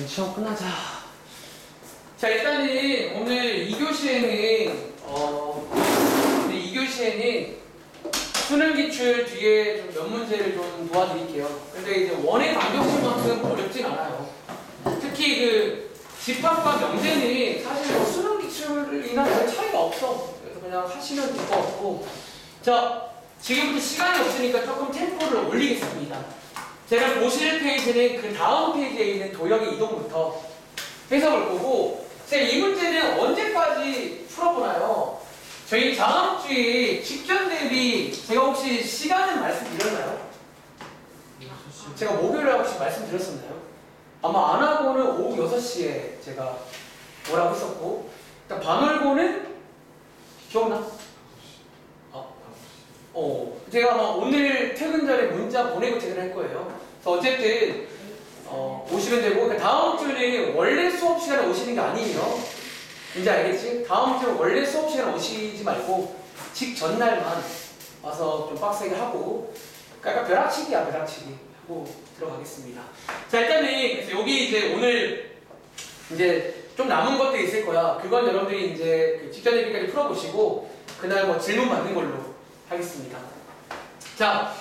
시험 끝나자. 자, 일단은 오늘 2교시에는 오늘 2교시에는 수능 기출 뒤에 좀 몇 문제를 좀 도와드릴게요. 근데 이제 원의 방정식만큼 어렵진 않아요. 특히 그 집합과 명제는 사실 뭐 수능 기출이나 별 차이가 없어. 그래서 그냥 하시면 될 것 같고. 자, 지금부터 시간이 없으니까 조금 템포를 올리겠습니다. 제가 보실 페이지는 그 다음 페이지에 있는 도형의 이동부터 해석을 보고, 제가 이 문제는 언제까지 풀어보나요? 저희 다음 주에 직전 대비 제가 혹시 시간은 말씀드렸나요? 제가 목요일에 혹시 말씀드렸었나요? 아마 안 하고는 오후 6시에 제가 뭐라고 했었고, 일단 반월고는 기억나? 제가 아마 오늘 퇴근 전에 문자 보내고 퇴근할 거예요. 그래서 어쨌든 오시면 되고, 그러니까 다음 주는 원래 수업 시간에 오시는 게 아니에요. 이제 알겠지? 다음 주는 원래 수업 시간에 오시지 말고 직전날만 와서 좀 빡세게 하고, 그러니까 벼락치기야, 벼락치기 하고 들어가겠습니다. 자, 일단은 여기 이제 오늘 이제 좀 남은 것도 있을 거야. 그건 여러분들이 이제 그 직전 대비까지 풀어보시고 그날 뭐 질문 받는 걸로 하겠습니다. 자,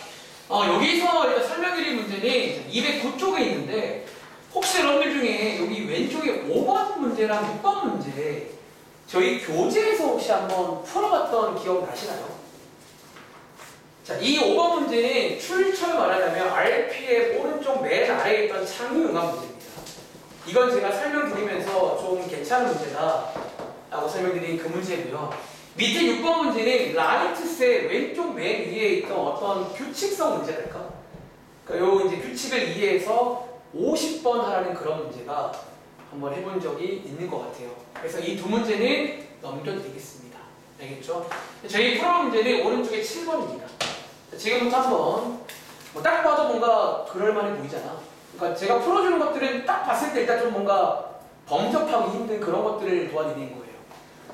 여기서 일단 설명드릴 문제는 209쪽에 있는데, 혹시 여러분들 중에 여기 왼쪽에 5번 문제랑 6번 문제 저희 교재에서 혹시 한번 풀어봤던 기억 나시나요? 자, 이 5번 문제는 출처를 말하자면 RP의 오른쪽 맨 아래에 있던 창의응합 문제입니다. 이건 제가 설명드리면서 좀 괜찮은 문제다 라고 설명드린 그 문제고요. 밑에 6번 문제는 라이트셋 왼쪽 맨 위에 있던 어떤 규칙성 문제랄까? 그러니까 요 이제 규칙을 이해해서 50번 하라는 그런 문제가 한번 해본 적이 있는 것 같아요. 그래서 이 두 문제는 넘겨드리겠습니다. 알겠죠? 저희 풀어 문제는 오른쪽에 7번입니다. 지금부터 한번 딱 봐도 뭔가 그럴만해 보이잖아. 그러니까 제가 풀어주는 것들은 딱 봤을 때 일단 좀 뭔가 범접하기 힘든 그런 것들을 도와드리는 거예요.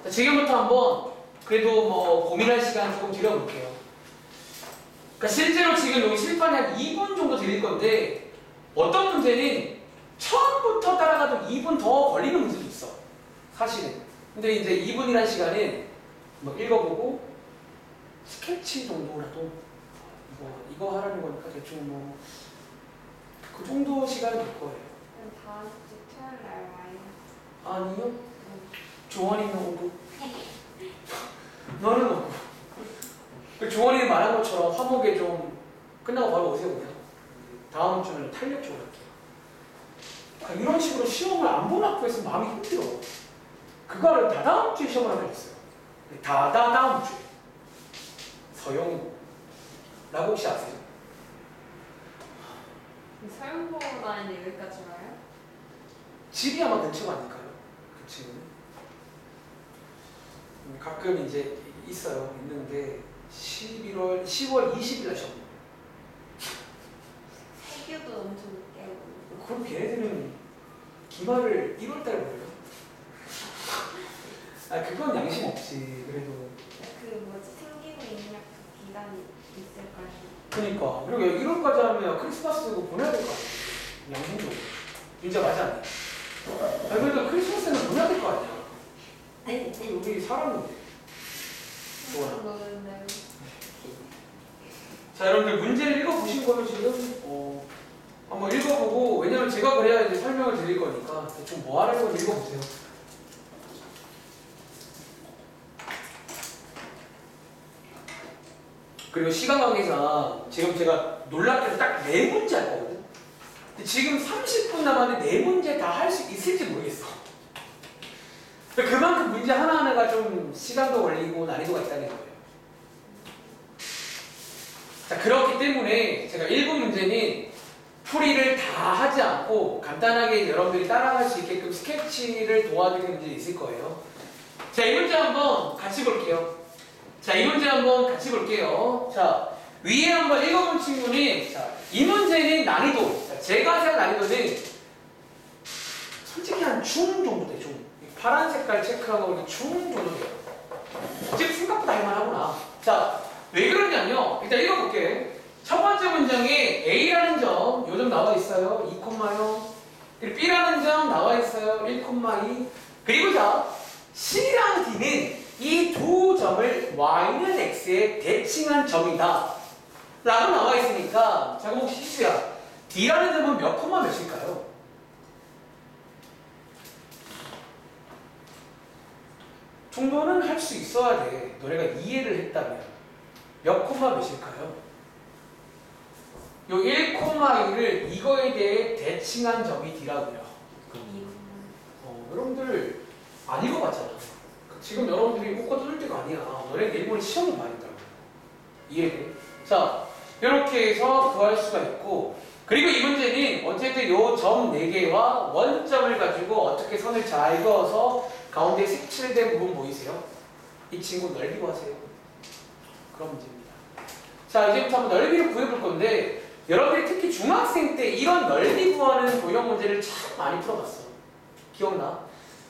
지금부터 한번 그래도 뭐 고민할 시간 조금 드려볼게요. 그러니까 실제로 지금 여기 실판이 한 2분 정도 드릴 건데, 어떤 문제는 처음부터 따라가도 2분 더 걸리는 문제도 있어, 사실은. 근데 이제 2분이라는 시간은 뭐 읽어보고 스케치 정도라도 이거 하라는 거니까 대충 뭐 그 정도 시간이 될 거예요. 그럼 다음 주 토요일 날 와요? 아니요. 조원이는 오고 너는 오고. 조원이는 말한 것처럼 화목에 좀 끝나고 바로 오세요. 그냥 다음 주는 탄력적으로 할게요. 그러니까 이런 식으로 시험을 안 본 학교에서 마음이 힘들어. 그거를 다 다음 주에 시험을 하게 됐어요. 다음 주에. 서영이고 라고 혹시 아세요? 서영 보고 다니는데 여기까지 와요? 집이 아마 근처가 아닐까요? 그 친구는? 가끔 이제 있어요. 있는데 10월 20일날 시험. 세규도 엄청 늦게 오고. 그럼 걔네들은 기말을 1월달에 보여요. 아, 그건 양심 없지. 그래도. 그 뭐지? 생기고 있는 그 기간이 있을 거예요. 그니까. 그리고 1월까지 하면 크리스마스도 보내야 될 거 아니야. 양심적으로. 진짜 맞지 않냐? 아, 그래도 크리스마스는 보내야 될 거 아니야. 여기 사람인데. 노는데요. 자, 여러분들 문제를 읽어보신 거예요, 지금? 한번 읽어보고, 왜냐면 제가 그래야 이제 설명을 드릴 거니까 대충 뭐 하라는 건지 읽어보세요. 그리고 시간 관계상 지금 제가 놀랍게도 딱 4문제 할 거거든. 근데 지금 30분 남았는데 4문제 다 할 수 있을지 모르겠어. 그만큼 문제 하나하나가 좀 시간도 걸리고 난이도가 있다는 거예요. 자, 그렇기 때문에 제가 1분 문제는 풀이를 다 하지 않고 간단하게 여러분들이 따라갈 수 있게끔 스케치를 도와드리는 문제 있을 거예요. 자, 이 문제 한번 같이 볼게요. 자, 이 문제 한번 같이 볼게요. 자, 위에 한번 읽어본 친구는, 자, 이 문제는 난이도. 자, 제가 생각한 난이도는 솔직히 한 중 정도 돼, 중. 파란 색깔 체크하고 이렇게 중 정도 돼요. 지금 생각보다 할만하구나. 자, 왜 그러냐면요. 일단 읽어볼게. 첫 번째 문장에 A라는 점, 요 점 나와 있어요. 2,0. 그리고 B라는 점 나와 있어요. 1,2. 그리고 자, C랑 D는 이 두 점을 Y는 X에 대칭한 점이다. 라고 나와 있으니까, 자, 그럼 혹시 C야, D라는 점은 몇 콤마 몇일까요? 정도는 할 수 있어야 돼. 너네가 이해를 했다면. 몇 콤마 몇일까요? 요 1,1을 이거에 대해 대칭한 점이 D라고요. 여러분들 안 읽어봤잖아. 지금 여러분들이 묶어 뚫을 때가 아니야. 너네 내일모레 시험을 봐야 된다고. 이해돼? 자, 이렇게 해서 구할 수가 있고, 그리고 이 문제는 어쨌든 요 점 4개와 원점을 가지고 어떻게 선을 잘 그어서 가운데 색칠된 부분 보이세요? 이 친구 넓이 구하세요. 그런 문제입니다. 자, 이제부터 한번 넓이를 구해볼 건데, 여러분들이 특히 중학생 때 이런 넓이 구하는 도형 문제를 참 많이 풀어봤어. 기억나?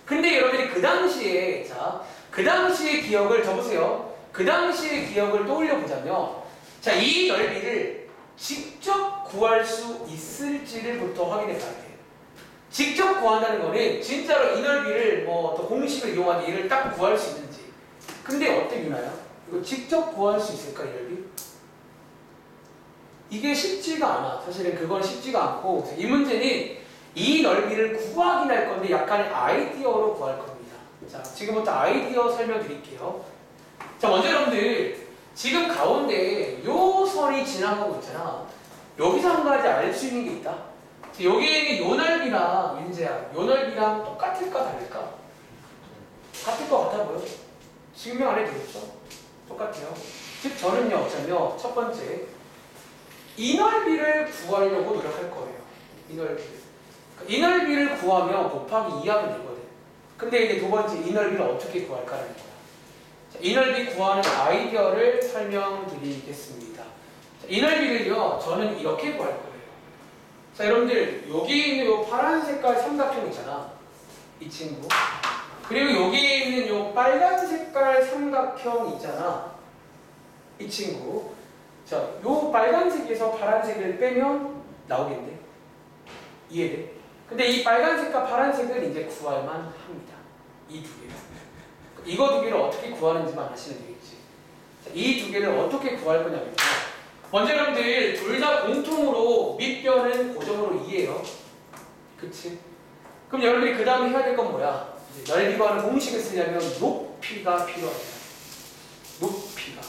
근데 여러분들이 그 당시에, 자, 그 당시의 기억을 접으세요. 그 당시의 기억을 떠올려 보자면, 자, 이 넓이를 직접 구할 수 있을지를부터 확인해 봐야 돼. 직접 구한다는 거는 진짜로 이 넓이를 뭐 또 공식을 이용하는 얘를 딱 구할 수 있는지. 근데 어때, 유나야? 이거 직접 구할 수 있을까, 이 넓이? 이게 쉽지가 않아. 사실은 그건 쉽지가 않고, 이 문제는 이 넓이를 구하긴 할 건데 약간의 아이디어로 구할 겁니다. 자, 지금부터 아이디어 설명드릴게요. 자, 먼저 여러분들 지금 가운데 요 선이 지나가고 있잖아. 여기서 한 가지 알 수 있는 게 있다. 여기에 요 넓이랑 윤재야, 요 넓이랑 똑같을까 다를까? 같을 것 같아 보여. 증명 안 해도 되겠죠? 똑같아요. 즉 저는요, 어쩌면 첫 번째 이 넓이를 구하려고 노력할 거예요. 이 넓이를. 이 넓이를 구하면 곱하기 2하면 되거든. 근데 이제 두 번째, 이 넓이를 어떻게 구할까라는 거야. 자, 이 넓이 구하는 아이디어를 설명드리겠습니다. 자, 이 넓이를요, 저는 이렇게 구할 거예요. 자, 여러분들 여기 있는 요 파란 색깔 삼각형 있잖아. 이 친구. 그리고 여기에 있는 요 빨간 색깔 삼각형 있잖아. 이 친구. 자, 요 빨간색에서 파란색을 빼면 나오겠네. 이해돼? 근데 이 빨간색과 파란색을 이제 구할만 합니다. 이 두 개. 이거 두 개를 어떻게 구하는지만 아시면 되겠지. 자, 이 두 개를 어떻게 구할 거냐면요. 먼저 여러분들 둘 다 공통으로 밑변은 고정으로 2예요. 그치? 그럼 여러분들이 그 다음에 해야 될 건 뭐야? 이제 넓이 구하는 공식을 쓰려면 높이가 필요하다. 높이가.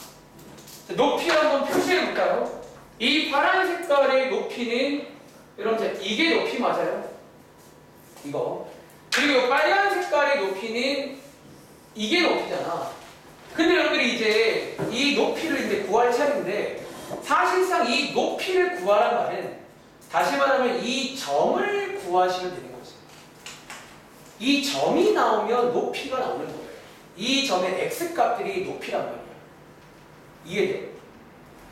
자, 높이를 한번 표시해 볼까요? 이 파란 색깔의 높이는 여러분 이게 높이 맞아요? 이거. 그리고 빨간 색깔의 높이는 이게 높이잖아. 근데 여러분들이 이제 이 높이를 이제 구할 차례인데, 사실상 이 높이를 구하란 말은 다시 말하면 이 점을 구하시면 되는 거지. 이 점이 나오면 높이가 나오는 거예요. 이 점의 x값들이 높이란 말이야. 이해돼?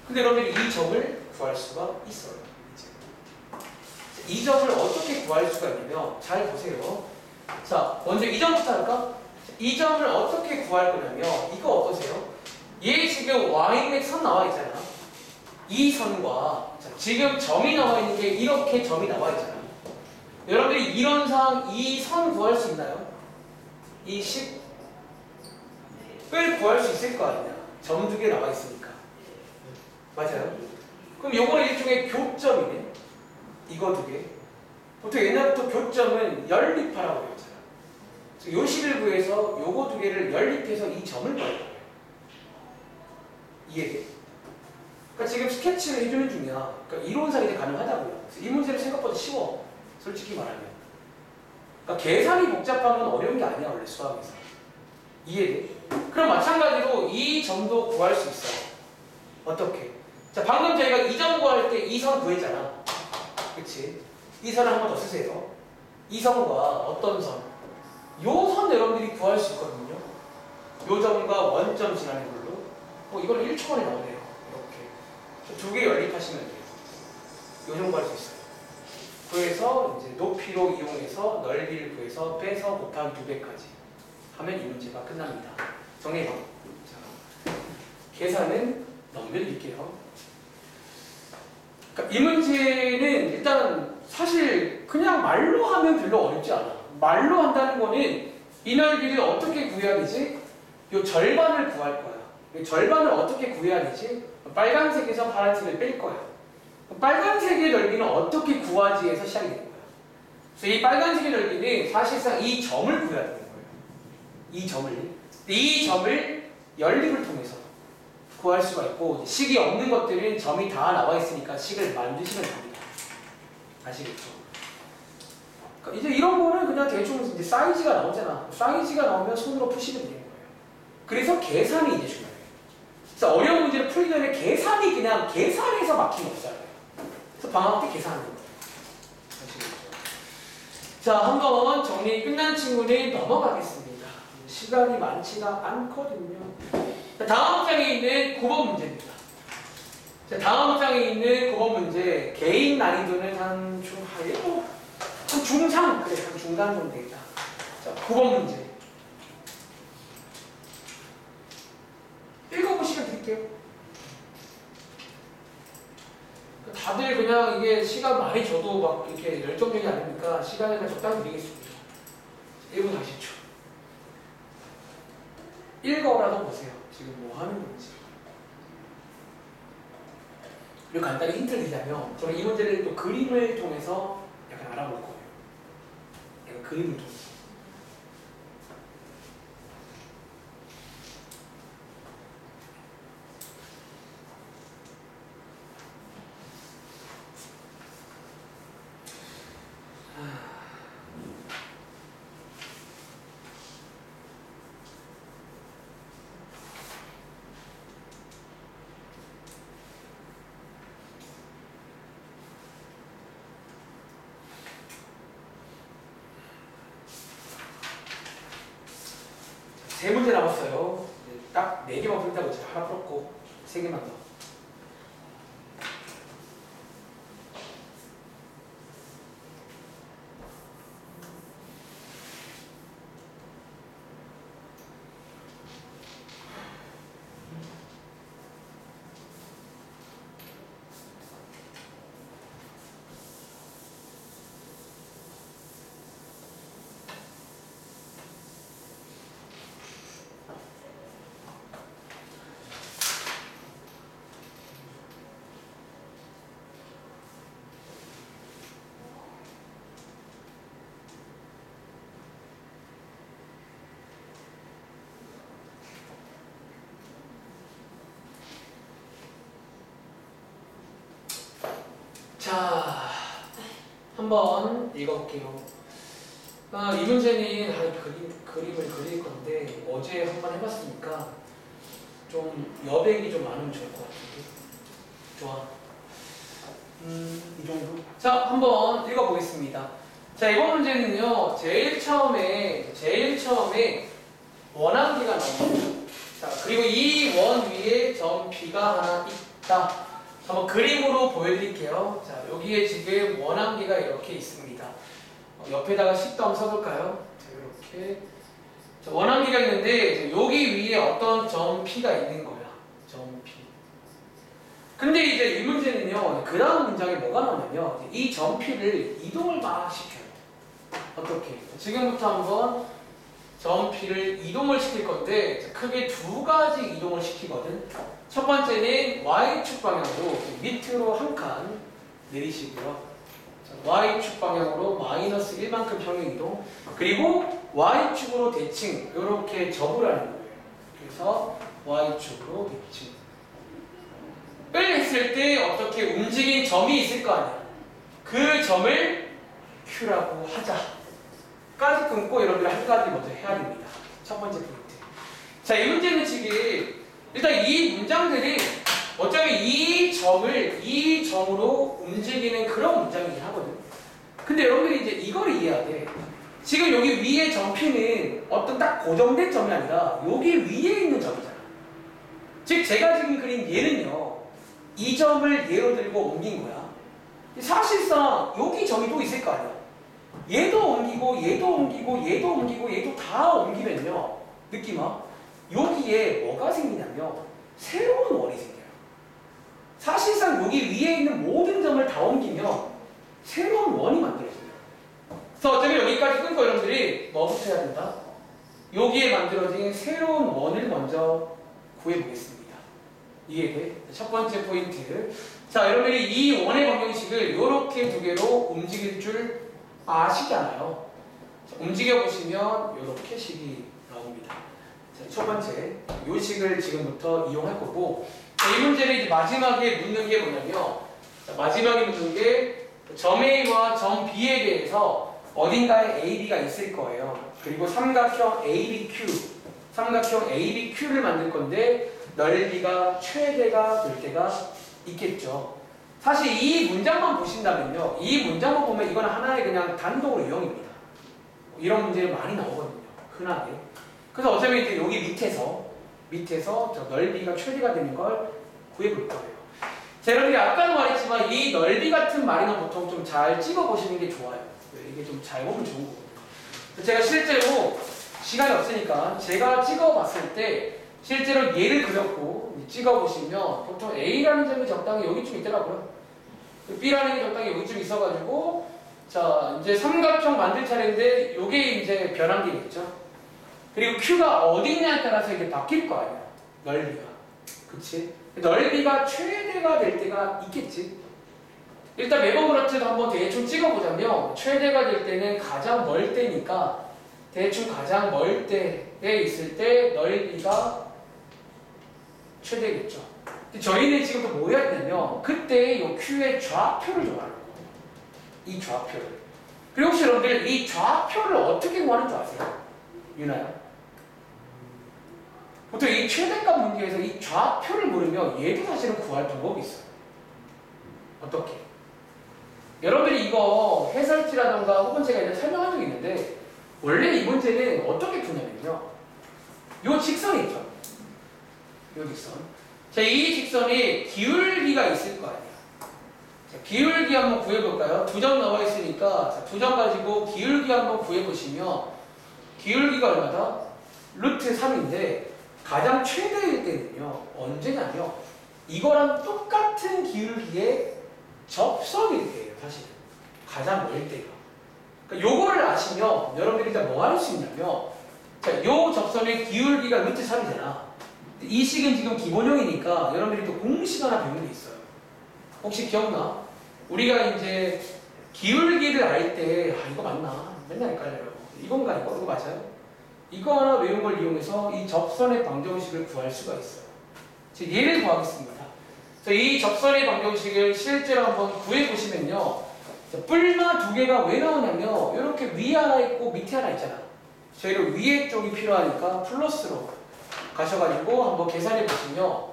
근데 여러분들이 이 점을 구할 수가 있어요. 이 점을 어떻게 구할 수가 있냐면, 잘 보세요. 자, 먼저 이 점부터 할까? 이 점을 어떻게 구할 거냐면, 이거 어떠세요? 얘 지금 y는 선 나와 있잖아. 이 선과, 자, 지금 점이 나와 있는 게 이렇게 점이 나와 있잖아. 여러분들이 이론상 이 선 구할 수 있나요? 이 10을 구할 수 있을 거 아니냐. 점 두 개 나와 있으니까. 맞아요? 그럼 요거는 일종의 교점이네. 이거 두 개. 보통 옛날부터 교점은 연립하라고 했잖아. 요 식을 구해서 요거 두 개를 연립해서 이 점을 구할 거예요. 이해돼? 그러니까 지금 스케치를 해주는 중이야. 그러니까 이론상 이제 가능하다고요. 그래서 이 문제는 생각보다 쉬워. 솔직히 말하면. 그러니까 계산이 복잡한 건 어려운 게 아니야, 원래 수학에서. 이해돼? 그럼 마찬가지로 이 점도 구할 수 있어. 어떻게? 자, 방금 저희가 이 점 구할 때 이 선 구했잖아. 그치? 이 선을 한 번 더 쓰세요. 이 선과 어떤 선? 요 선 여러분들이 구할 수 있거든요. 요 점과 원점 지나는 걸로. 이걸 1초 만에 나오네요. 이렇게. 두 개 연립하시면 돼요. 요 정도 할 수 있어요. 구해서 이제 높이로 이용해서 넓이를 구해서 빼서 곱하기 2배까지 하면 이 문제가 끝납니다. 정리해봐. 자, 계산은 넘겨드릴게요. 그러니까 이 문제는 일단 사실 그냥 말로 하면 별로 어렵지 않아. 말로 한다는 거는 이 넓이를 어떻게 구해야 되지? 요 절반을 구할 거야. 이 절반을 어떻게 구해야 되지? 빨간색에서 파란색을 뺄 거야. 빨간색의 넓이는 어떻게 구하지에서 시작이 되는 거야. 그래서 이 빨간색의 넓이는 사실상 이 점을 구해야 되는 거예요. 이 점을. 이 점을 연립을 통해서 구할 수가 있고, 식이 없는 것들은 점이 다 나와 있으니까 식을 만드시면 됩니다. 아시겠죠? 그러니까 이제 이런 거는 그냥 대충 이제 사이즈가 나오잖아. 사이즈가 나오면 손으로 푸시면 되는 거예요. 그래서 계산이 이제 중요해요. 그래서 어려운 문제를 풀기 전에 계산이 그냥 계산해서 막히면 없어요. 그래서 방학 때 계산하는 거예요. 아시겠죠? 자, 한번 정리 끝난 친구는 넘어가겠습니다. 시간이 많지가 않거든요. 다음 장에 있는 9번 문제입니다. 자, 다음 장에 있는 9번 문제, 개인 난이도는 한 중상, 그래, 한 중간 정도 되겠다. 자, 9번 문제. 읽어볼 시간 드릴게요. 다들 그냥 이게 시간 많이 줘도 막 이렇게 열정적이 아니니까 시간을 그냥 적당히 드리겠습니다. 1분 40초. 읽어라도 보세요. 지금 뭐 하는 건지. 그리고 간단히 힌트를 드리자면, 저는 이 문제를 또 그림을 통해서 약간 알아볼 거예요. 약간 그림을 통해서. 세 문제 남았어요. 딱 4개만 풀다고 제가 하나 풀었고 3개만 더. 자, 한번 읽어볼게요. 이 문제는 그림을 그릴 건데 어제 한번 해봤으니까 좀 여백이 좀 많으면 좋을 것 같은데. 좋아. 이 정도? 자, 한번 읽어보겠습니다. 자, 이번 문제는요, 제일 처음에 원함기가 나옵니다. 자, 그리고 이 원 위에 점 B가 하나 있다. 한번 그림으로 보여드릴게요. 자, 여기에 지금 원함기가 이렇게 있습니다. 옆에다가 식도 한번 써볼까요? 자, 이렇게. 자, 원함기가 있는데 여기 위에 어떤 점 P가 있는 거야. 점 P. 근데 이제 이 문제는요, 그 다음 문장에 뭐가 나오냐면 이 점 P를 이동을 막 시켜요. 어떻게? 지금부터 한번 점 P를 이동을 시킬 건데 크게 두 가지 이동을 시키거든. 첫 번째는 Y축 방향으로 밑으로 한 칸 내리시고요. Y축 방향으로 마이너스 1만큼 평행 이동. 그리고 Y축으로 대칭 이렇게 접으라는 거예요. 그래서 Y축으로 대칭. 을 했을 때 어떻게 움직인 점이 있을 거 아니야. 그 점을 Q라고 하자. 까지 끊고 여러분들 한 가지 먼저 해야 됩니다. 첫 번째 포인트. 자, 이 문제는 지금 일단 이 문장들이 어차피 이 점으로 움직이는 그런 문장이긴 하거든. 근데 여러분들이 이제 이걸 이해해야 돼. 지금 여기 위에 점 P는 어떤 딱 고정된 점이 아니라 여기 위에 있는 점이잖아. 즉 제가 지금 그린 얘는요, 이 점을 예로 들고 옮긴 거야. 사실상 여기 점이 또 있을 거 아니야. 얘도 옮기고 얘도 옮기고 얘도 옮기고 얘도 다 옮기면요, 느낌 와? 여기에 뭐가 생기냐면 새로운 원이 생겨요. 사실상 여기 위에 있는 모든 점을 다 옮기면 새로운 원이 만들어져요. 그래서 어차피 여기까지 끊고 여러분들이 뭐부터 해야 된다? 여기에 만들어진 새로운 원을 먼저 구해보겠습니다. 이게 첫 번째 포인트. 자, 여러분들이 이 원의 방정식을 이렇게 두 개로 움직일 줄 아시잖아요. 자, 움직여보시면 이렇게 식이 나옵니다. 자, 첫 번째, 이 식을 지금부터 이용할 거고, 자, 이 문제를 이제 마지막에 묻는 게 뭐냐면, 자, 마지막에 묻는 게 점 A와 점 B에 대해서 어딘가에 AB가 있을 거예요. 그리고 삼각형 ABQ, 삼각형 ABQ를 만들 건데 넓이가 최대가 될 때가 있겠죠. 사실 이 문장만 보신다면요, 이 문장만 보면 이건 하나의 그냥 단독으로 유형입니다. 이런 문제를 많이 나오거든요, 흔하게. 그래서 어차피 이제 여기 밑에서 저 넓이가 최대가 되는 걸 구해볼 거예요. 자, 여러분이 아까도 말했지만 이 넓이 같은 말이는 보통 좀 잘 찍어보시는 게 좋아요. 이게 좀 잘 보면 좋은 거거든요. 제가 실제로 시간이 없으니까 제가 찍어봤을 때 실제로 얘를 그렸고 찍어보시면 보통 A라는 점이 적당히 여기쯤 있더라고요. B라는 게 적당히 여기쯤 있어가지고 자 이제 삼각형 만들 차례인데 요게 이제 변환기겠죠. 그리고 Q가 어디 있냐에 따라서 이게 바뀔 거 아니야. 넓이가. 그치? 넓이가 최대가 될 때가 있겠지. 일단 매번 그렇듯 한번 대충 찍어보자면 최대가 될 때는 가장 멀 때니까 대충 가장 멀 때에 있을 때 넓이가 최대겠죠. 근데 저희는 지금 또 뭐 해야 되냐면 그때 이 Q의 좌표를 좀 알아요. 이 좌표를. 그리고 혹시 여러분들 이 좌표를 어떻게 구하는 줄 아세요? 유나요? 보통 이 최대값 문제에서 이 좌표를 모르면 얘도 사실은 구할 방법이 있어요. 어떻게? 여러분들이 이거 해설지라던가 혹은 제가 이제 설명한 적이 있는데 원래 이 문제는 어떻게 푸냐면요. 요 직선이 있죠. 요 직선. 자, 이 직선에 기울기가 있을 거 아니에요. 자, 기울기 한번 구해볼까요? 2점 나와 있으니까 자, 2점 가지고 기울기 한번 구해보시면 기울기가 얼마다? 루트 3인데 가장 최대일 때는요. 언제냐면 이거랑 똑같은 기울기의 접선일 때예요. 사실 가장 멀 때가. 그러니까 요거를 아시면 여러분들이 일단 뭐 할 수 있냐면 자, 요 접선의 기울기가 루트 3이잖아. 이 식은 지금 기본형이니까 여러분들이 또 공식 하나 배우는 게 있어요. 혹시 기억나? 우리가 이제 기울기를 알 때 이거 맞나? 맨날 헷갈려요. 이건가 이거 맞아요? 이거 하나 외운 걸 이용해서 이 접선의 방정식을 구할 수가 있어요. 제 예를 구하겠습니다. 이 접선의 방정식을 실제로 한번 구해보시면요. 뿔마 두 개가 왜 나오냐면 이렇게 위에 하나 있고 밑에 하나 있잖아. 저희는 위에 쪽이 필요하니까 플러스로 가셔가지고 한번 계산해 보시면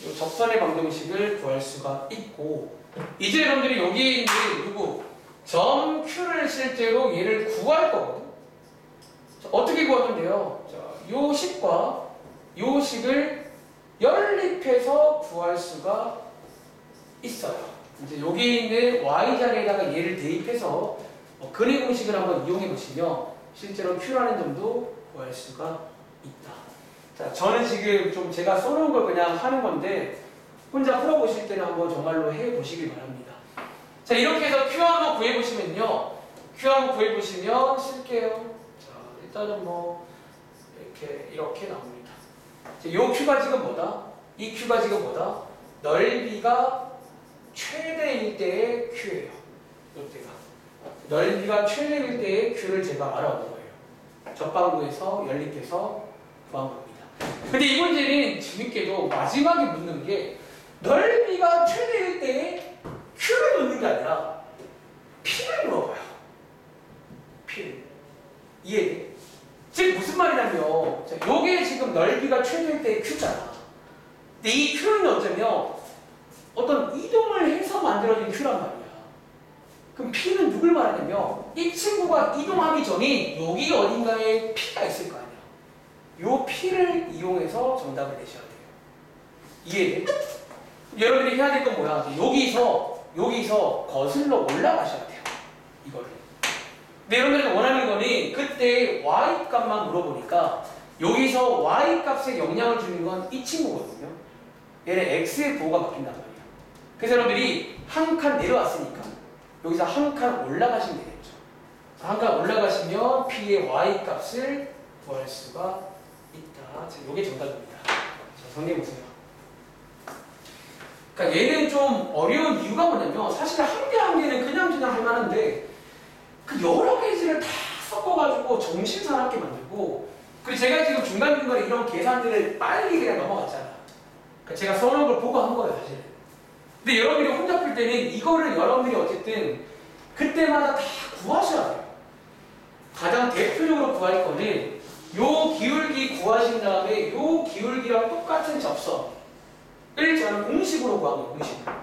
이 접선의 방정식을 구할 수가 있고 이제 여러분들이 여기에 있는 누구 점 Q를 실제로 얘를 구할 거거든. 자, 어떻게 구하면 돼요? 자, 요 식과 요 식을 연립해서 구할 수가 있어요. 이제 여기 있는 y자리에다가 얘를 대입해서 근의 공식을 한번 이용해 보시면 실제로 Q라는 점도 구할 수가 있다. 자, 저는 지금 좀 제가 써놓은 걸 그냥 하는 건데 혼자 풀어보실 때는 한번 정말로 해보시길 바랍니다. 자, 이렇게 해서 Q 한번 구해보시면요. Q 한번 구해보시면 쓸게요. 자, 일단은 뭐 이렇게 나옵니다. 자, 요 Q가 지금 뭐다? 이 Q가 지금 뭐다? 넓이가 최대일 때의 Q예요. 이때가 넓이가 최대일 때의 Q를 제가 알아온 거예요. 접방구에서 연립해서 구한 겁니다. 근데 이 문제는 재밌게도 마지막에 묻는 게 넓이가 최대일 때의 Q를 묻는 게 아니라 P를 물어봐요. P를. 이해돼? 즉 무슨 말이냐면 자, 요게 지금 넓이가 최대일 때의 Q잖아. 근데 이 Q는 어쩌면 어떤 이동을 해서 만들어진 Q란 말이야. 그럼 P는 누굴 말하냐면 이 친구가 이동하기 전에 여기 어딘가에 P가 있을 거 아니야. 요 P를 이용해서 정답을 내셔야 돼요. 이해돼? 여러분들이 해야 될 건 뭐야? 여기서 거슬러 올라가셔야 돼요. 이거를. 근데 여러분들이 원하는 거는 그때 Y 값만 물어보니까 여기서 Y 값에 영향을 주는 건 이 친구거든요. 얘는 X의 부호가 바뀐단 말이야. 그래서 여러분들이 한 칸 내려왔으니까 여기서 한 칸 올라가시면 되겠죠. 한 칸 올라가시면 P의 Y 값을 구할 수가 있다. 자, 이게 정답입니다. 자, 정리해 보세요. 그러니까 얘는 좀 어려운 이유가 뭐냐면 사실 한 개 한 개는 그냥 할 만한데 그 여러 개지를 다 섞어가지고 정신사납게 만들고 그리고 제가 지금 중간중간에 이런 계산들을 빨리 그냥 넘어갔잖아. 그러니까 제가 써놓은 걸 보고 한 거예요, 사실은. 근데 여러분들이 혼자 풀 때는 이거를 여러분들이 어쨌든 그때마다 다 구하셔야 돼요. 가장 대표적으로 구할 거는 요 기울기 구하신 다음에 요 기울기랑 똑같은 접선을 저는 공식으로 구하는 거예요, 공식으로.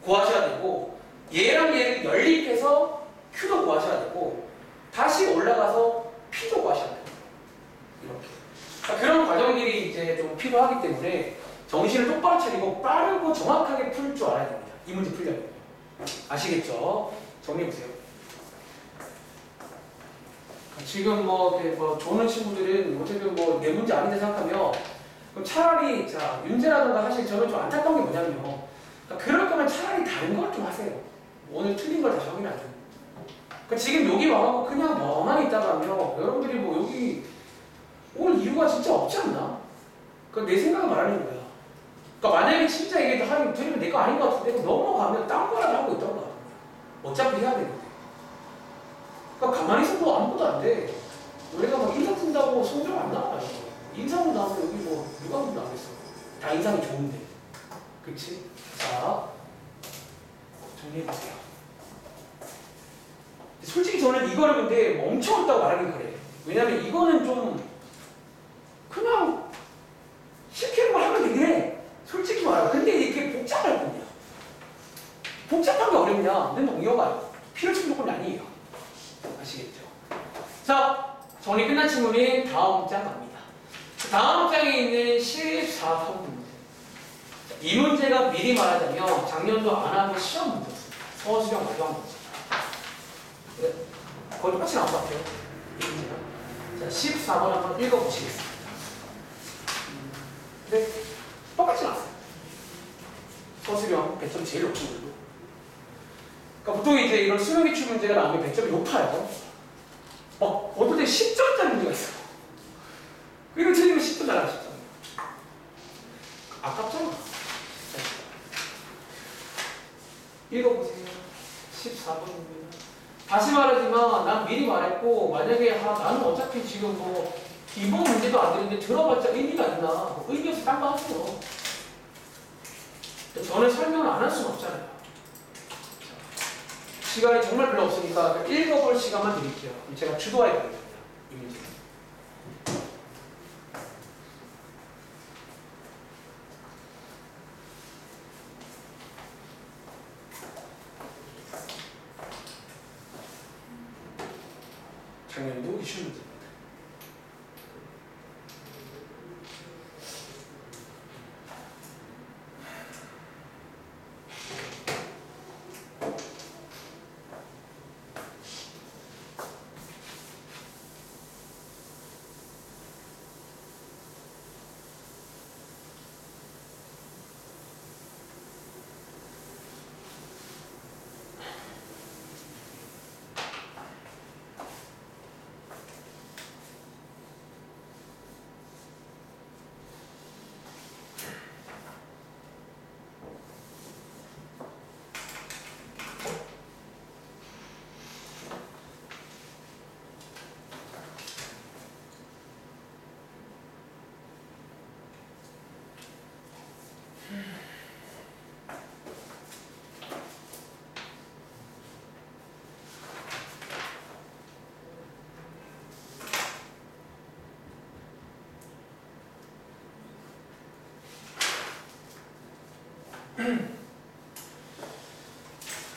구하셔야 되고 얘랑 얘를 연립해서 Q도 구하셔야 되고 다시 올라가서 P도 구하셔야 돼요. 이렇게. 그러니까 그런 과정들이 이제 좀 필요하기 때문에 정신을 똑바로 차리고 빠르고 정확하게 풀 줄 알아야 됩니다. 이 문제 풀려면. 아시겠죠? 정리해보세요. 지금 뭐 조는 친구들은 어쨌든 뭐 내 문제 아닌데 생각하면 그럼 차라리 자 윤재라든가 사실 저는 좀 안타까운 게 뭐냐면요. 그러니까 그럴 거면 차라리 다른 걸 좀 하세요. 오늘 틀린 걸 다시 확인하죠. 그러니까 지금 여기 와갖고 그냥 멍하니 있다가요. 여러분들이 뭐 여기 올 이유가 진짜 없지 않나? 그러니까 내 생각을 말하는 거야. 그러니까 만약에 진짜 이게 하긴 들으면 내 거 아닌 것 같은데 넘어가면 딴 거라도 하고 있던가. 어차피 해야 되는데. 그러니까 가만히 있어도 아무것도 안 돼. 우리가 막 인상 쓴다고 성적 안 나와요. 인상도 나오면 여기 뭐 누가 보면 나오겠어. 다 인상이 좋은데. 그치? 자, 정리해보세요. 솔직히 저는 이거를 근데 멈춰있다고 말하긴 그래. 왜냐면 이거는 좀 그냥 시키는 걸 하면 되긴 해. 솔직히 말하면. 근데 이렇게 복잡할 뿐이야. 복잡한 게 어렵냐? 근데 농어가 필요치 조건이 아니에요. 아시겠죠? 자, 정리 끝난 친구는 다음 장 갑니다. 다음 장에 있는 14번 문제. 이 문제가 미리 말하자면 작년도 안 하고 시험 문제였습니다. 서술형 마지막 문제. 네, 거의 똑같이 나온 것 같아요. 이 문제가. 자, 14번 한번 읽어보시겠습니다. 네, 똑같이 나왔어요. 서술형 100점 제일 높은 걸로. 그러니까 보통 이제 이런 수능 기출 문제가 나오면 100점이 높아요. 막 어떨 때 10점짜리 문제가 있어. 이거 틀리면 10점 나가 10점. 아깝잖아. 읽어보세요. 14번입니다. 다시 말하지만 난 미리 말했고 만약에 나는 어차피 지금 뭐 기본 문제도 안 되는데 들어봤자 의미가 있나? 뭐 의미 없이 딴 거 하세요. 저는 설명을 안 할 수는 없잖아요. 시간이 정말 별로 없으니까 읽어볼 시간만 드릴게요. 그럼 제가 주도해 가겠습니다. 이 문제. 작년도 이슈 문제입니다.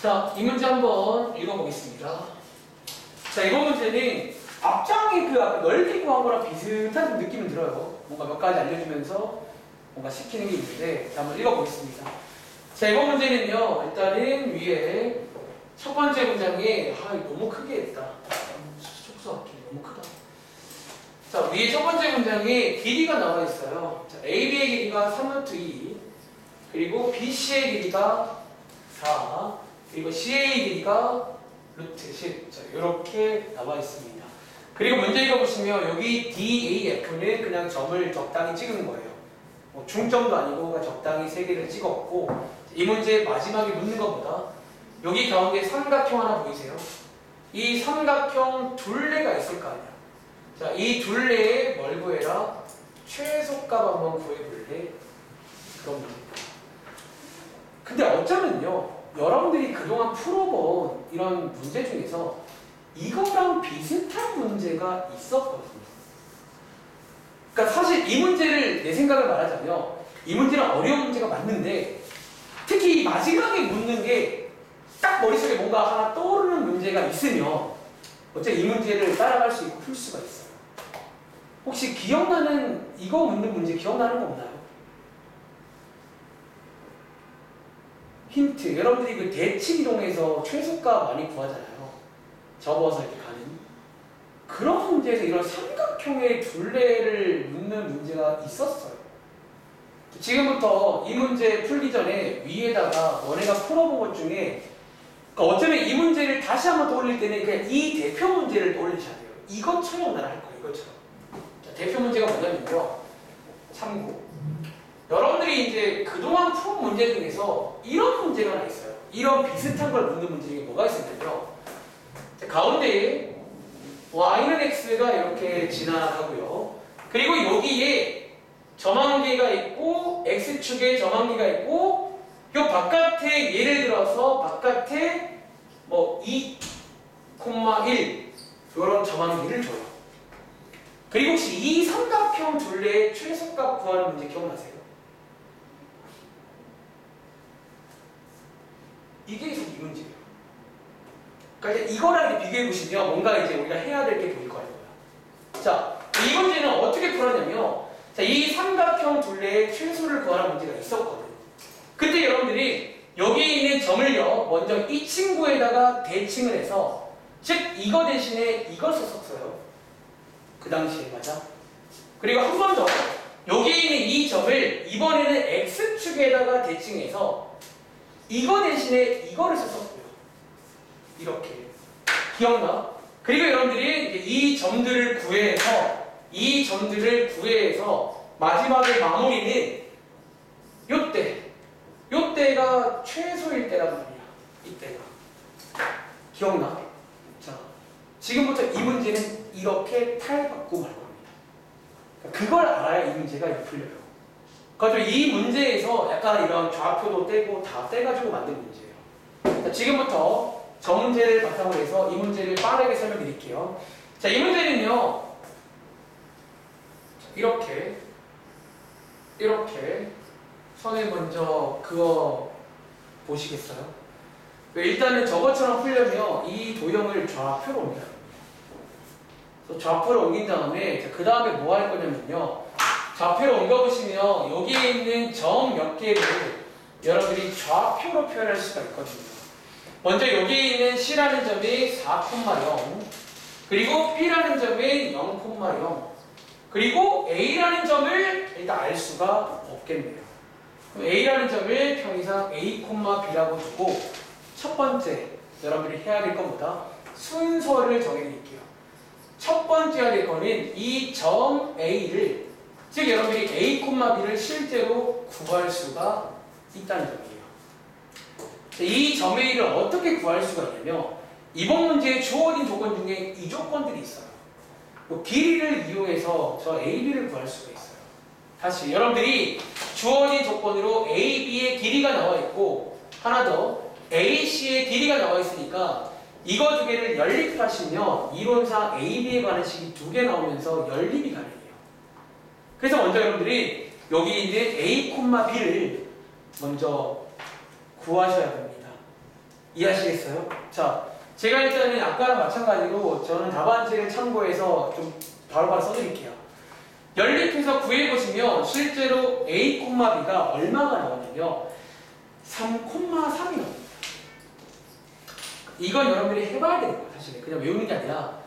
자, 이 문제 한번 읽어보겠습니다. 자, 이번 문제는 앞장의 그 아까 넓게 구한 거랑 비슷한 느낌이 들어요. 뭔가 몇 가지 알려주면서 뭔가 시키는 게 있는데, 자, 한번 읽어보겠습니다. 자, 이번 문제는요, 일단은 위에 첫 번째 문장에, 너무 크게 했다. 촉수학기 너무 크다. 자, 위에 첫 번째 문장에 길이가 나와 있어요. 자, AB의 길이가 3루트 2, 그리고 BC의 길이가 4, 그리고 CA 길이가 루트 10. 자, 이렇게 나와 있습니다. 그리고 문제 읽어보시면 여기 DAF는 그냥 점을 적당히 찍은 거예요. 뭐 중점도 아니고 그냥 적당히 3개를 찍었고, 이 문제 마지막에 묻는 것보다 여기 가운데 삼각형 하나 보이세요? 이 삼각형 둘레가 있을 거 아니야. 자, 이 둘레에 뭘 구해라? 최소값 한번 구해볼래? 그런 문제입니다. 근데 어쩌면요, 여러분들이 그동안 풀어본 이런 문제 중에서 이거랑 비슷한 문제가 있었거든요. 그러니까 사실 이 문제를 내 생각을 말하자면 이 문제는 어려운 문제가 맞는데, 특히 이 마지막에 묻는 게 딱 머릿속에 뭔가 하나 떠오르는 문제가 있으면 어차피 이 문제를 따라갈 수 있고 풀 수가 있어요. 혹시 기억나는, 이거 묻는 문제 기억나는 거 없나요? 힌트, 여러분들이 그 대칭 이동에서 최소값 많이 구하잖아요. 접어서 이렇게 가는 그런 문제에서 이런 삼각형의 둘레를 묻는 문제가 있었어요. 지금부터 이 문제 풀기 전에 위에다가 너네가 풀어본 것 중에, 그러니까 어쩌면 이 문제를 다시 한번 떠올릴 때는 그냥 이 대표 문제를 떠올리셔야 돼요. 이것처럼 나를 할 거예요. 이것처럼. 자, 대표 문제가 뭐냐면요, 참고. 여러분들이 이제 그동안 푼 문제 중에서 이런 문제가 하나 있어요. 이런 비슷한 걸 묻는 문제 중에 뭐가 있었냐면요, 가운데에 y는 x가 이렇게 지나가고요. 그리고 여기에 점항계가 있고 x축에 점항계가 있고, 요 바깥에 예를 들어서 바깥에 뭐 2,1 이런 점항계를 줘요. 그리고 혹시 이 삼각형 둘레의 최소값 구하는 문제 기억나세요? 이게 이 문제예요. 그러니까 이제 이거랑 이렇게 비교해 보시면 뭔가 이제 우리가 해야 될 게 보일 거예요. 자, 이 문제는 어떻게 풀었냐면, 자, 이 삼각형 둘레의 최소를 구하는 문제가 있었거든요. 그때 여러분들이 여기 있는 점을요, 먼저 이 친구에다가 대칭을 해서, 즉 이거 대신에 이걸 썼었어요. 그 당시에. 맞아. 그리고 한 번 더, 여기 있는 이 점을 이번에는 x축에다가 대칭해서 이거 대신에 이거를 썼었고요. 이렇게. 기억나? 그리고 여러분들이 이제 이 점들을 구해서 마지막에 마무리는 요때가 최소일 때란 말이야. 이때가. 기억나? 자, 지금부터 이 문제는 이렇게 탈바꿈 할 겁니다. 그걸 알아야 이 문제가 풀려요. 그래서 이 문제에서 약간 이런 좌표도 떼고 다 떼가지고 만든 문제예요. 자, 지금부터 저 문제를 바탕으로 해서 이 문제를 빠르게 설명드릴게요. 자, 이 문제는요, 이렇게 선을 먼저 그어 보시겠어요? 일단은 저것처럼 풀려면 이 도형을 좌표로 옮겨야 합니다. 그래서 좌표로 옮긴 다음에 그 다음에 뭐 할 거냐면요, 좌표로 옮겨보시면 여기에 있는 점 몇 개를 여러분들이 좌표로 표현할 수가 있거든요. 먼저 여기에 있는 C라는 점이 4,0, 그리고 B라는 점이 0,0, 그리고 A라는 점을 일단 알 수가 없겠네요. 그럼 A라는 점을 평이상 A, B라고 두고 첫 번째 여러분들이 해야 될 것보다 순서를 정해드릴게요. 첫 번째 해야 될 거는 이 점 A를, 즉 여러분들이 A, B를 실제로 구할 수가 있다는 점이에요. 이 점 A를 어떻게 구할 수가 있냐면, 이번 문제에 주어진 조건 중에 이 조건들이 있어요. 길이를 이용해서 저 AB를 구할 수가 있어요. 다시 여러분들이 주어진 조건으로 AB의 길이가 나와 있고 하나 더 AC의 길이가 나와 있으니까 이거 두 개를 연립하시면 이론상 AB에 관한 식이 두 개 나오면서 연립이 가능해요. 그래서 먼저 여러분들이 여기 있는 A, B를 먼저 구하셔야 됩니다. 이해하시겠어요? 자, 제가 일단은 아까랑 마찬가지로 저는 답안지를 참고해서 좀 바로바로 써드릴게요. 연립해서 구해보시면 실제로 A, B가 얼마가 나오냐면 3,3이 나옵니다. 이건 여러분들이 해봐야 되는 거예요. 사실 그냥 외우는 게 아니라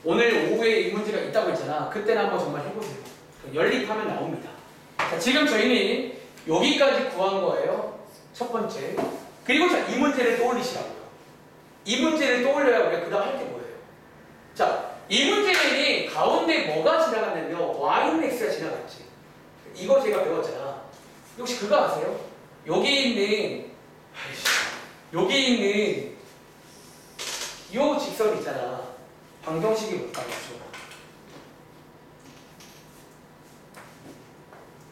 오늘 오후에 이 문제가 있다고 했잖아. 그때는 한번 정말 해보세요. 연립하면 나옵니다. 자, 지금 저희는 여기까지 구한 거예요. 첫 번째. 그리고 자, 이 문제를 떠올리시라고요. 이 문제를 떠올려야 우리가 그 다음 할 게 뭐예요? 자, 이 문제는 가운데 뭐가 지나갔냐면 y는 x가 지나갔지. 이거 제가 배웠잖아. 혹시 그거 아세요? 여기 있는 요 직선 있잖아. 방정식이 뭘까요?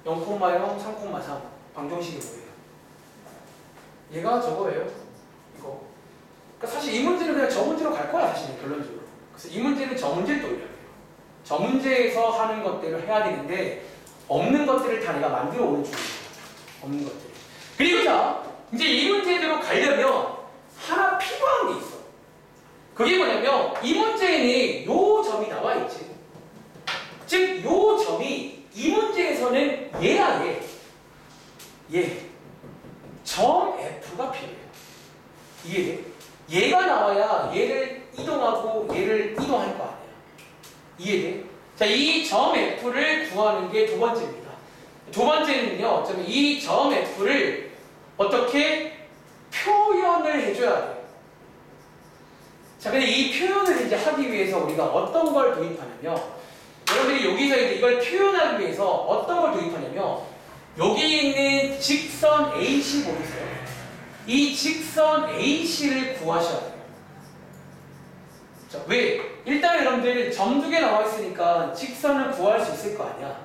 0,0, 3,3 방정식이 뭐예요? 얘가 저거예요. 이거. 그러니까 사실 이 문제는 그냥 저 문제로 갈 거야, 사실 결론적으로. 그래서 이 문제는 저 문제를 떠올려야 돼요. 저 문제에서 하는 것들을 해야 되는데 없는 것들을 다 내가 만들어 오는 중이에요. 없는 것들. 그리고 자, 이제 이 문제대로 가려면 하나 필요한 게 있어. 그게 뭐냐면 이 문제에는 요 점이 나와 있지. 즉, 요 점이 이 문제에서는 얘야, 얘. 점 F가 필요해요. 이해돼? 얘가 나와야 얘를 이동하고 얘를 이동할 거 아니야. 이해돼? 자, 이 점 F를 구하는 게 두 번째입니다. 두 번째는요, 어쩌면 이 점 F를 어떻게 표현을 해줘야 돼요. 자, 근데 이 표현을 이제 하기 위해서 우리가 어떤 걸 도입하냐면, 여러분들이 여기서 이제 이걸 표현하기 위해서 어떤 걸 도입하냐면, 여기 있는 직선 AC 보이세요? 이 직선 AC를 구하셔야 돼요. 자, 왜? 일단 여러분들 점 두 개 나와 있으니까 직선을 구할 수 있을 거 아니야.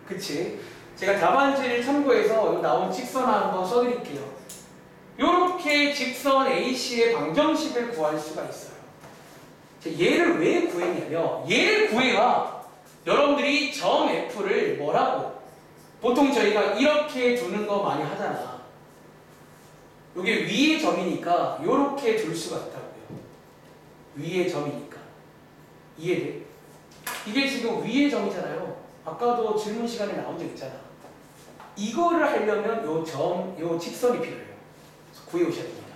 그치? 제가 답안지를 참고해서 여기 나온 직선 한번 써드릴게요. 요렇게 직선 AC의 방정식을 구할 수가 있어요. 자, 얘를 왜 구했냐면, 얘를 구해야 여러분들이 점 F를 뭐라고? 보통 저희가 이렇게 두는 거 많이 하잖아. 이게 위의 점이니까 이렇게 둘 수가 있다고요. 위의 점이니까. 이해돼? 이게 지금 위의 점이잖아요. 아까도 질문 시간에 나온 적 있잖아. 이거를 하려면 요 직선이 필요해요. 그래서 구해오셔야 됩니다.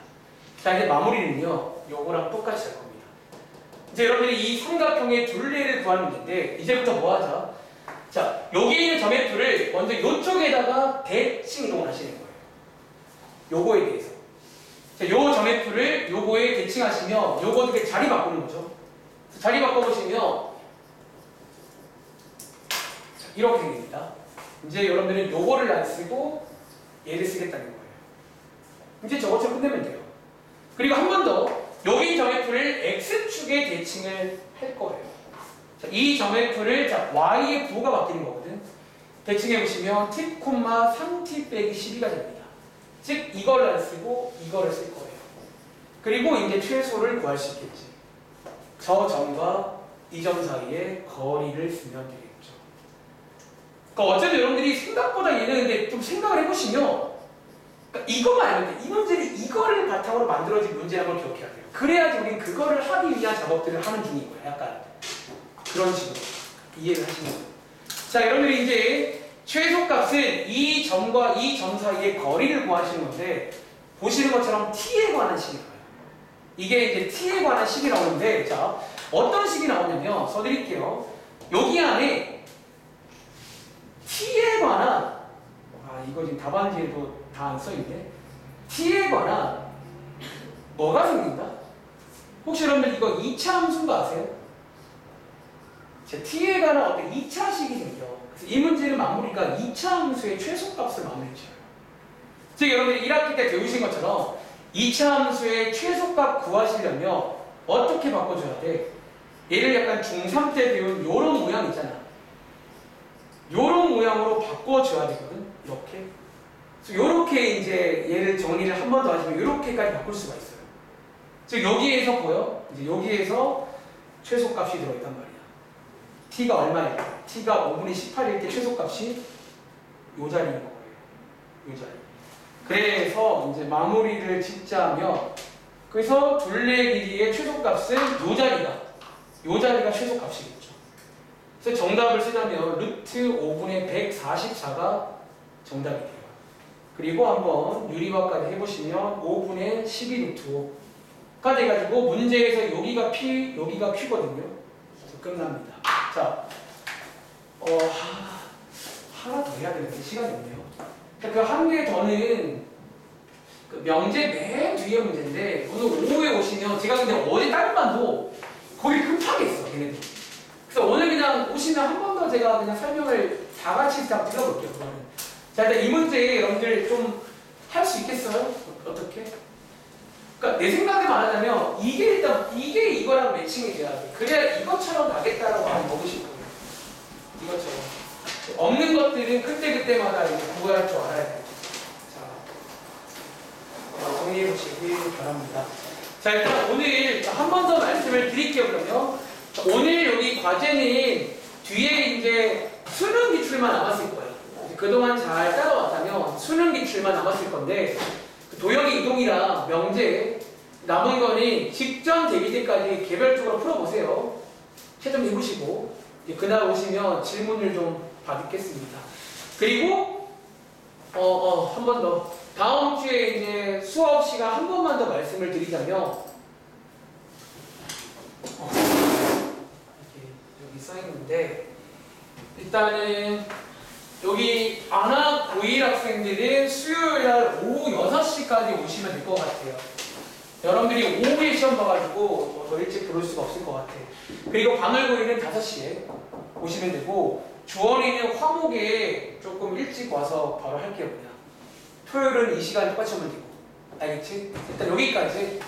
자, 이제 마무리는요, 요거랑 똑같이 할 겁니다. 이제 여러분들이 이 삼각형의 둘레를 구하는 건데, 이제부터 뭐 하자? 자, 여기 있는 점 F를 먼저 이쪽에다가 대칭 이동을 하시는 거예요. 요거에 대해서. 자, 요 점 F를 요거에 대칭하시면 요거 어떻게 자리 바꾸는 거죠. 자리 바꿔보시면 자, 이렇게 됩니다. 이제 여러분들은 요거를 안 쓰고 얘를 쓰겠다는 거예요. 이제 저것처럼 끝내면 돼요. 그리고 한 번 더 여기 점 F를 X축에 대칭을 할 거예요. 자, 이 점 F를 자, Y의 부호가 바뀌는 거거든. 대칭해보시면 t, 3t 빼기 12가 됩니다. 즉 이걸 안 쓰고 이거를 쓸 거예요. 그리고 이제 최소를 구할 수 있겠지. 저 점과 이 점 사이의 거리를 쓰면 되겠죠. 그러니까 어쨌든 여러분들이 생각보다 얘는 근데 좀 생각을 해보시면, 그러니까 이거만 알면 돼. 이 문제는 이거를 바탕으로 만들어진 문제라는 걸 기억해야 돼요. 그래야지 우리는 그거를 하기 위한 작업들을 하는 중인 거야. 약간 그런 식으로 이해를 하시는 거예요. 자, 여러분들이 이제 최소값은 이 점과 이 점 사이의 거리를 구하시는 건데, 보시는 것처럼 t에 관한 식이 나와요. 이게 이제 t에 관한 식이 나오는데, 자, 어떤 식이 나오냐면 써드릴게요. 여기 안에 t에 관한, 이거 지금 답안지에도 다 안 써있네. t에 관한 뭐가 생긴다? 혹시 여러분들 이거 2차 함수인 거 아세요? 자, t에 관한 어떤 2차식이 생겨. 그래서 이 문제는 마무리가 2차 함수의 최소값을 마무리 지어요. 즉 여러분들이 1학기 때 배우신 것처럼 2차 함수의 최소값 구하시려면 어떻게 바꿔줘야 돼? 얘를 약간 중3 때 배운 요런 모양 있잖아. 요런 모양으로 바꿔줘야 되거든. 이렇게. 그래서 요렇게 이제 얘를 정리를 한 번 더 하시면 요렇게까지 바꿀 수가 있어요. 즉 여기에서 보여? 이제 여기에서 최소값이 들어있단 말이야. t가 얼마일 때? t가 5분의 18일 때 최소값이 요 자리인 거예요. 요 자리. 그래서 이제 마무리를 짓자면, 그래서 둘레 길이의 최소값은 요 자리가 최소값이겠죠. 그래서 정답을 쓰자면 루트 5분의 144가 정답이 돼요. 그리고 한번 유리화까지 해보시면 5분의 12 루트 5가 돼가지고 문제에서 여기가 P, 여기가 Q거든요. 그래서 끝납니다. 자, 하나 더 해야 되는데 시간이 없네요. 그 한 개 더는 그 명제 맨 뒤에 문제인데 오늘 오후에 오시면 제가 근데 어제 다른 반도 거의 급하게 했어 걔네들. 그래서 오늘 그냥 오시면 한 번 더 제가 그냥 설명을 다 같이 다 들어볼게요. 그거는. 자 일단 이 문제 여러분들 좀 할 수 있겠어요? 어떻게? 그러니까 내 생각에 말하자면 이게 일단 이게 이거랑 매칭이 돼야 돼. 그래야 이것처럼 나겠다라고 하면 먹으실 거예요. 이것처럼. 없는 것들은 그때그때마다 이제 구할 줄 알아야 돼요. 자, 정리해 보시길 바랍니다. 자, 일단 오늘 한 번 더 말씀을 드릴게요, 그러면. 자, 오늘 여기 과제는 뒤에 이제 수능 기출만 남았을 거예요. 그동안 잘 따라왔다면 수능 기출만 남았을 건데, 도형의 이동이랑 명제, 남은 거는 직전 대기 때까지 개별적으로 풀어보세요. 채점 해보시고, 그날 오시면 질문을 좀 받겠습니다. 그리고 한 번 더 다음 주에 이제 수업 시간 한 번만 더 말씀을 드리자면 이렇게 여기 써 있는데 일단은 여기 안학 고1 학생들은 수요일 날 오후 6시까지 오시면 될 것 같아요. 여러분들이 오후에 시험 봐가지고 더 일찍 들어올 수가 없을 것 같아요. 그리고 방울고일은 5시에 오시면 되고 주원이는 화목에 조금 일찍 와서 바로 할게요. 그냥 토요일은 이 시간에 똑같이 오면 되고 알겠지? 일단 여기까지